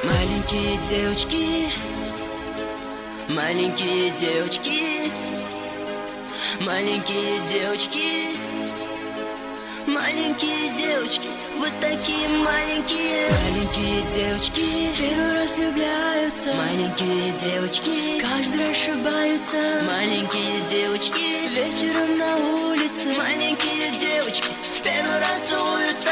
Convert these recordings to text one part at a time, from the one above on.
Маленькие девочки, маленькие девочки, маленькие девочки, маленькие девочки, вот такие маленькие. Маленькие девочки первый раз влюбляются. Маленькие девочки каждый раз ошибаются. Маленькие девочки вечером на улице. Маленькие девочки в первый раз целуются.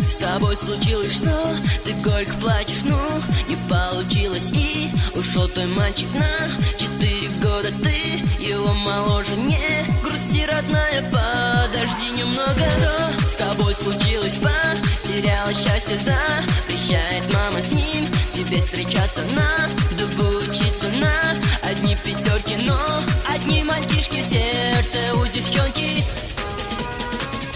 С тобой случилось, что ты горько плачешь, ну не получилось, и ушел твой мальчик на 4 года. Ты его моложе, не грусти, родная, подожди немного. Что с тобой случилось? Потеряла счастье, запрещает мама с ним тебе встречаться. Надо бы учиться на одни пятерки, но одни мальчишки в сердце у девчонки.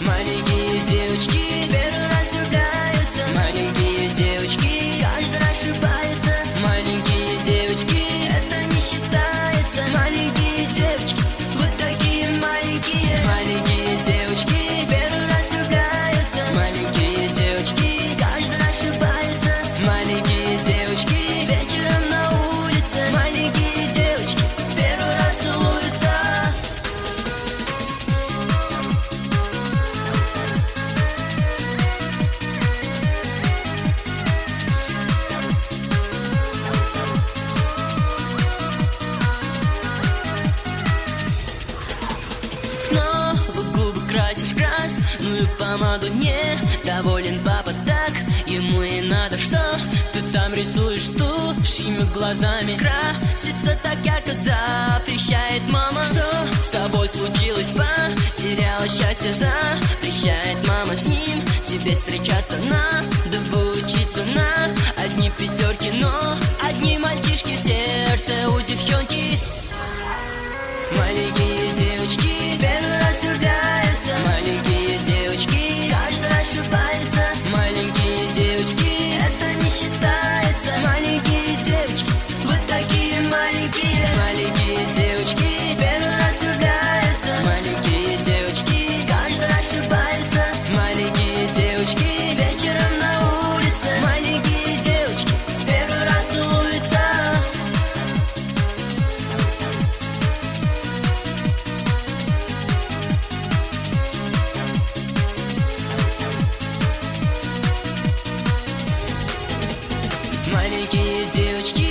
Маленькие девочки первый раз влюбляются. Маленькие девочки каждый раз ошибаются. Маленькие девочки это не считается. Маленькие девочки вот такие маленькие. Маленькие девочки первый раз влюбляются. Маленькие девочки каждый раз ошибаются. Маленькие девочки вечером на улице. Маленькие девочки первый раз целуются. Снова губы красишь красную помаду. Не доволен папа, так ему и надо. Что ты там рисуешь тушью глазами? Краситься так ярко запрещает мама. Что с тобой случилось? Потеряла счастье, запрещает мама с ним тебе встречаться. Надо бы учиться на одни пятерки, но одни мальчишки в сердце у девчонки. Маленькие девочки первый раз влюбляются. Маленькие девочки каждый раз ошибаются. Маленькие девочки это не считается. Маленькие девочки вот такие маленькие. Маленькие девочки первый раз влюбляются. Маленькие девочки каждый раз ошибаются. Маленькие девочки вечером на улице. Маленькие девочки первый раз целуются. Маленькие девочки